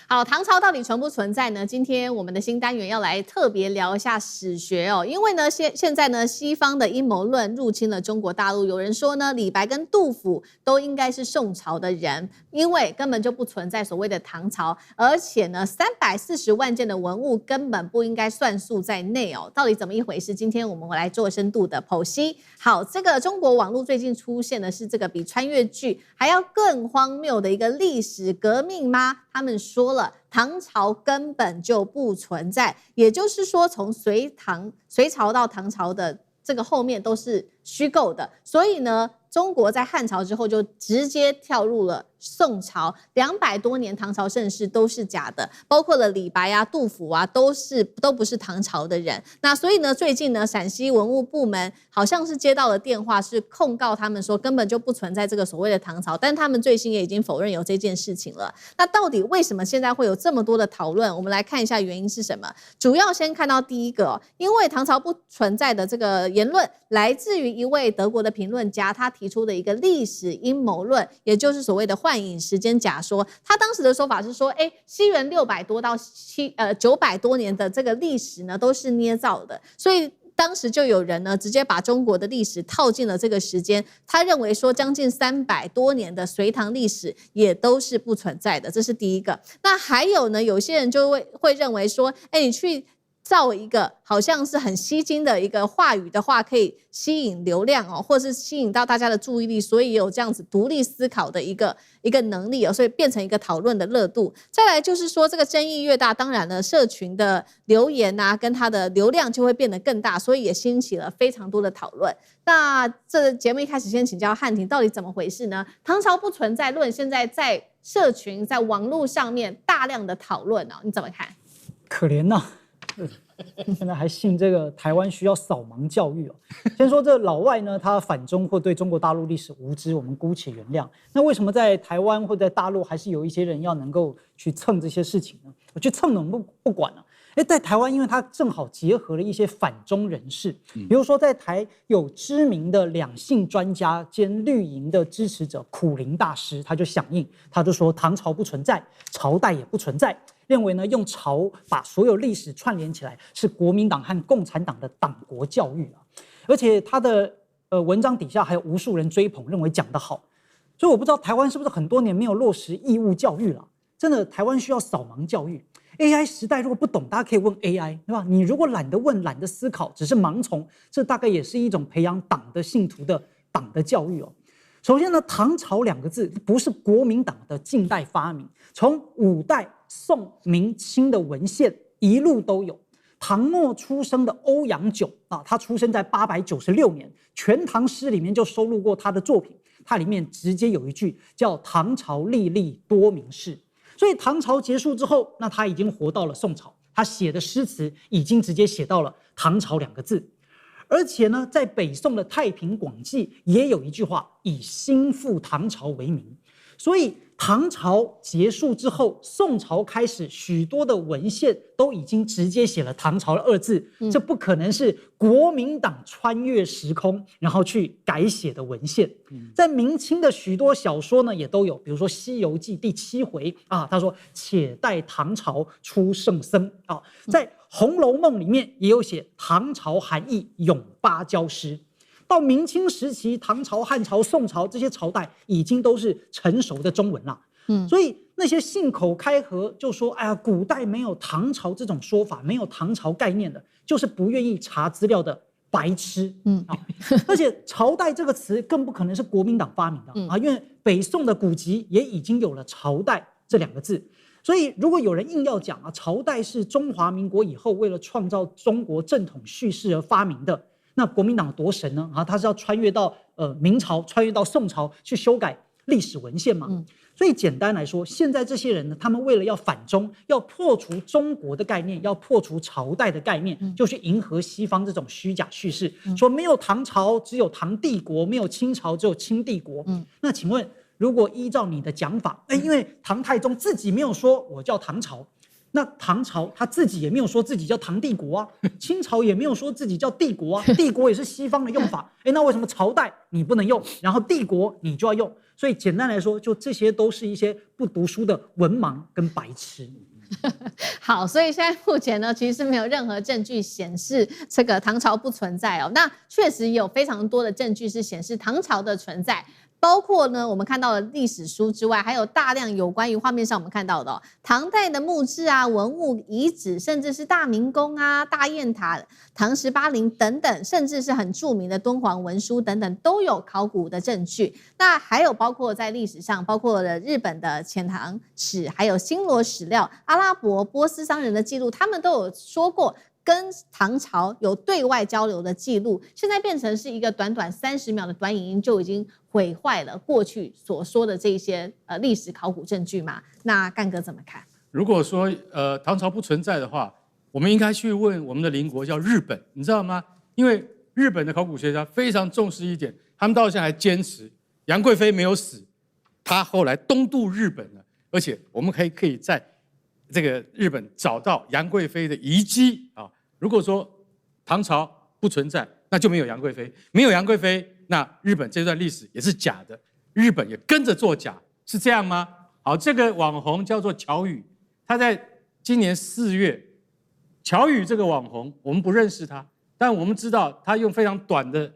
好，唐朝到底存不存在呢？今天我們的新單元要來特別聊一下史學哦，因為呢，現在呢，西方的陰謀論入侵了中國大陸，有人說呢，李白跟杜甫都應該是宋朝的人，因為根本就不存在所謂的唐朝，而且呢，340萬件的文物根本不應該算數在內哦，到底怎麼一回事？今天我們來做深度的剖析。好，這個中國網絡最近出現的是這個比穿越劇還要更荒謬的一個歷史革命嗎？他們說了，唐朝根本就不存在，也就是說，從隋朝到唐朝的這個後面都是虛構的，所以呢，中國在漢朝之後就直接跳入了宋朝，200多年唐朝盛世都是假的，包括了李白啊、杜甫啊，都不是唐朝的人。那所以呢，最近呢，陝西文物部門好像是接到了電話，是控告他們說根本就不存在這個所謂的唐朝，但他們最新也已經否認有這件事情了。那到底為什麼現在會有這麼多的討論？我們來看一下原因是什麼。主要先看到第一個，因為唐朝不存在的這個言論來自於一位德國的評論家，他提出的一個歷史陰謀論，也就是所謂的幻影時間假說。他當時的說法是說，西元600多到900多年的這個歷史呢，都是捏造的，所以當時就有人呢，直接把中國的歷史套進了這個時間。他認為說，將近300多年的隋唐歷史也都是不存在的，這是第一個。那還有呢，有些人就會認為說，你去造一個好像是很吸睛的一個話語的話，可以吸引流量哦，或是吸引到大家的注意力，所以也有這樣子獨立思考的一個能力哦，所以變成一個討論的熱度。再來就是說，這個爭議越大，當然了，社群的留言啊，跟它的流量就會變得更大，所以也興起了非常多的討論。那這節目一開始先請教漢庭，到底怎麼回事呢？唐朝不存在論現在在社群在網絡上面大量的討論哦，你怎麼看？可憐吶。現在還信這個台灣需要掃盲教育哦。先說這老外呢，他反中或對中國大陸歷史無知，我們姑且原諒。那為什麼在台灣或在大陸還是有一些人要能夠去蹭這些事情呢？我去蹭的我們不管了。在台灣，因為它正好結合了一些反中人士，比如說在台有知名的兩性專家兼綠營的支持者苦苓大師，他就響應，他就說唐朝不存在，朝代也不存在，認為呢用朝把所有歷史串聯起來是國民黨和共產黨的黨國教育啊，而且他的文章底下還有無數人追捧，認為講得好，所以我不知道台灣是不是很多年沒有落實義務教育了，真的台灣需要掃盲教育。AI 時代如果不懂，大家可以問 AI， 對吧？你如果懶得問、懶得思考，只是盲從，這大概也是一種培養黨的信徒的黨的教育哦。首先呢，唐朝2個字不是國民党的近代發明，從五代、宋、明、清的文獻一路都有。唐末出生的歐陽炯啊，他出生在896年，《全唐詩》裡面就收錄過他的作品，它裡面直接有一句叫“唐朝歷歷多名士”。所以唐朝結束之後，那他已經活到了宋朝，他寫的詩詞已經直接寫到了唐朝2個字。而且呢，在北宋的《太平廣記》也有一句話，以興復唐朝為名。所以唐朝結束之後，宋朝開始，許多的文獻都已經直接寫了唐朝的2字，這不可能是國民黨穿越時空然後去改寫的文獻。在明清的許多小說呢，也都有，比如說《西遊記》第7回啊，他說且待唐朝出聖僧啊，在《紅樓夢》裡面也有寫唐朝韓義詠芭蕉詩。到明清時期，唐朝、漢朝、宋朝這些朝代已經都是成熟的中文了。所以那些信口開河就說，哎呀，古代沒有唐朝這種說法，沒有唐朝概念的，就是不願意查資料的白痴。而且朝代這個詞更不可能是國民黨發明的啊，因為北宋的古籍也已經有了朝代這2個字。所以如果有人硬要講啊，朝代是中華民國以後為了創造中國正統敘事而發明的，那國民黨多神呢？啊，他是要穿越到明朝，穿越到宋朝去修改歷史文獻嘛？所以簡單來說，現在這些人呢，他們為了要反中，要破除中國的概念，要破除朝代的概念，就去迎合西方這種虛假敘事，說沒有唐朝，只有唐帝國；沒有清朝，只有清帝國。那請問，如果依照你的講法，因為唐太宗自己沒有說我叫唐朝，那唐朝他自己也沒有說自己叫唐帝國啊，清朝也沒有說自己叫帝國啊，帝國也是西方的用法。那為什麼朝代你不能用，然後帝國你就要用？所以簡單來說，就這些都是一些不讀書的文盲跟白痴。好，所以現在目前呢，其實是沒有任何證據顯示這個唐朝不存在哦。那確實有非常多的證據是顯示唐朝的存在。包括呢，我們看到的歷史書之外，還有大量有關於畫面上我們看到的唐代的墓誌啊、文物遺址，甚至是大明宮啊、大雁塔、唐18陵等等，甚至是很著名的敦煌文書等等，都有考古的證據。那還有包括在歷史上，包括了日本的遣唐使，還有新羅史料、阿拉伯、波斯商人的記錄，他們都有說過跟唐朝有對外交流的記錄，現在變成是一個短短30秒的短影音，就已經毀壞了過去所說的這些歷史考古證據嘛？那幹哥怎麼看？如果說唐朝不存在的話，我們應該去問我們的鄰國叫日本，你知道嗎？因為日本的考古學家非常重視一點，他们到現在還堅持楊貴妃沒有死，她後來東渡日本了，而且我們可以在這個日本找到楊貴妃的遺跡啊。如果說唐朝不存在，那就沒有楊貴妃，沒有楊貴妃，那日本這段歷史也是假的，日本也跟着作假，是這樣嗎？好，這個網紅叫做喬宇，他在今年4月，喬宇這個網紅我們不認識他，但我們知道他用非常短的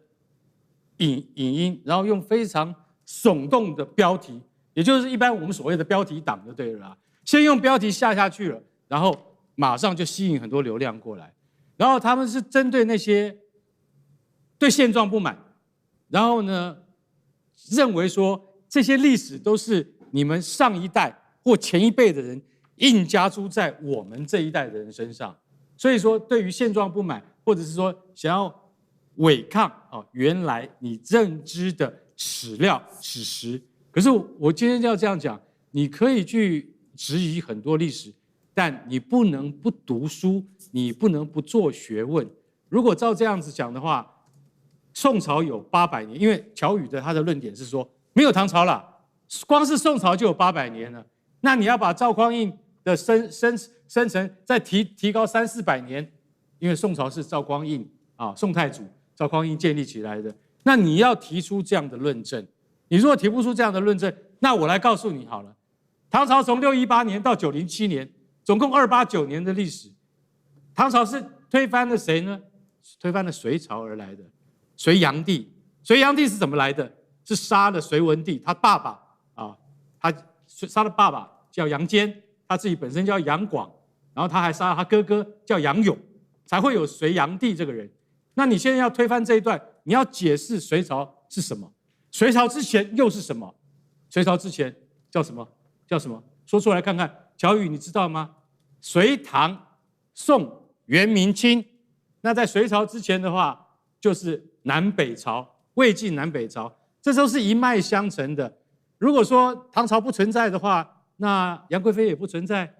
影音，然後用非常聳動的標題，也就是一般我們所謂的標題黨就對了啦，先用標題下去了，然後馬上就吸引很多流量過來。然後他們是針對那些對現狀不滿，然後呢，認為說這些歷史都是你們上一代或前一輩的人硬加諸在我們這一代的人身上，所以說對於現狀不滿，或者是說想要違抗原來你認知的史料史實。可是我今天要這樣講，你可以去質疑很多歷史，但你不能不讀書，你不能不做學問。如果照這樣子講的話，宋朝有800年，因為喬宇的他的論點是說沒有唐朝了，光是宋朝就有800年了。那你要把趙匡胤的生辰再提高300-400年，因為宋朝是趙匡胤宋太祖趙匡胤建立起來的。那你要提出這樣的論證，你如果提不出這樣的論證，那我來告訴你好了。唐朝從618年到907年，總共289年的歷史。唐朝是推翻了誰呢？推翻了隋朝而來的隋煬帝。隋煬帝是怎麼來的？是殺了隋文帝他爸爸他殺了爸爸叫楊堅，他自己本身叫楊廣，然後他還殺了他哥哥叫楊勇，才會有隋煬帝這個人。那你現在要推翻這一段，你要解釋隋朝是什麼？隋朝之前又是什麼？隋朝之前叫什麼？叫什麼？說出來看看。喬宇，你知道嗎？隋唐宋元明清，那在隋朝之前的話，就是南北朝、魏晉南北朝，這都是一脈相承的。如果說唐朝不存在的話，那楊貴妃也不存在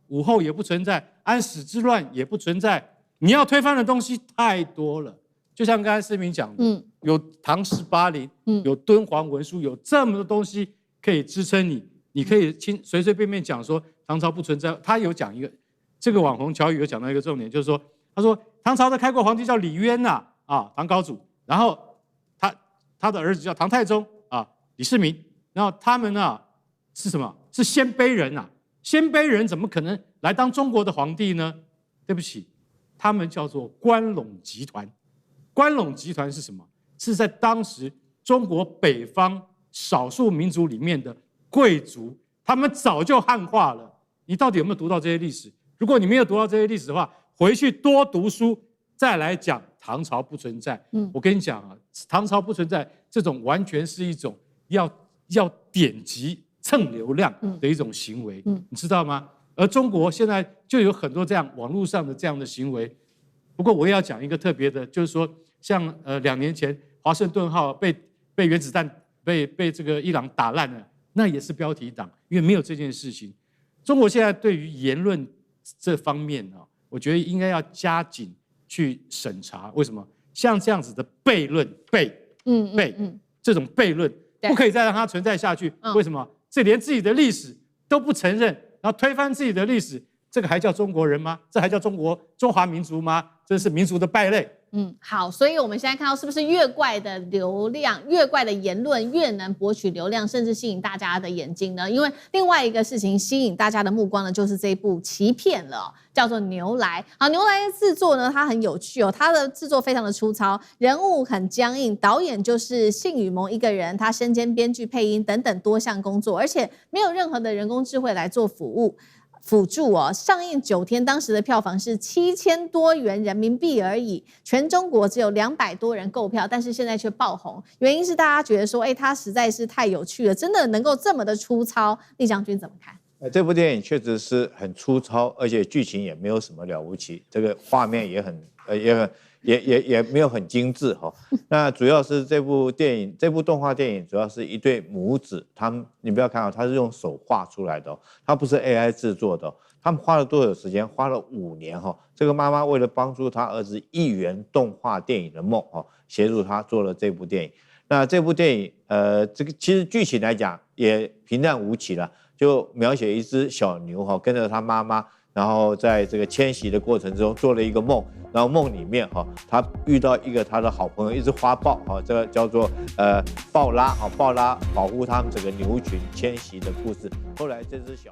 武後也不存在，安史之亂也不存在。你要推翻的東西太多了，就像剛才思明講的，有唐18陵，有敦煌文書，有這麼多東西可以支撐你，你可以隨隨便便講說唐朝不存在。他有講一個。這個網紅喬宇有講到一個重點，就是說，他說唐朝的開國皇帝叫李淵唐高祖，然後他的兒子叫唐太宗李世民，然後他們是什麼？是鲜卑人鲜卑人怎麼可能來當中國的皇帝呢？對不起，他們叫做關隴集團。關隴集團是什麼？是在當時中國北方少數民族裡面的貴族，他們早就漢化了。你到底有沒有讀到這些歷史？如果你沒有讀到這些歷史的話，回去多讀書，再來講唐朝不存在。我跟你講唐朝不存在，這種完全是一種要點擊蹭流量的一種行為，你知道嗎？而中國現在就有很多這樣網絡上的這樣的行為。不過我也要講一個特別的，就是說，像2年前華盛頓號被原子彈被這個伊朗打爛了，那也是標題黨，因為沒有這件事情。中國現在對於言論這方面我覺得應該要加緊去審查。為什麼？像這樣子的悖論，這種悖論不可以再讓它存在下去。為什麼？這連自己的歷史都不承認，然後推翻自己的歷史，這個還叫中國人嗎？這還叫中華民族嗎？這是民族的敗類。好，所以我們現在看到是不是越怪的流量、越怪的言論越能博取流量，甚至吸引大家的眼睛呢？因為另外一個事情吸引大家的目光呢，就是這一部奇片了，叫做《牛來》。好，《牛來》的制作呢，它很有趣哦，它的制作非常的粗糙，人物很僵硬，導演就是信宇萌一個人，他身兼編劇、配音等等多項工作，而且沒有任何的人工智慧來做輔助哦。上映9天，當時的票房是7000多元人民幣而已，全中國只有200多人購票，但是現在卻爆紅，原因是大家覺得說，它實在是太有趣了，真的能夠這麼的粗糙。酈將軍怎麼看？這部電影確實是很粗糙，而且劇情也沒有什麼了不起，這個畫面也沒有很精緻哈。那主要是这部動畫電影主要是一對母子，你不要看到它是用手畫出來的哦，它不是 AI 製作的哦。他們花了多久時間？花了5年哈。這個媽媽為了幫助她兒子1圓動畫電影的夢哈，協助他做了這部電影。那這部電影這個其實劇情來講也平淡無奇了，就描寫一隻小牛哈跟着他媽媽，然後在這個遷徙的過程中做了一個夢，然後夢裡面哈，他遇到一個他的好朋友，一隻花豹哈，這個叫做豹拉啊，豹拉保護他們整個牛群遷徙的故事。後來這隻小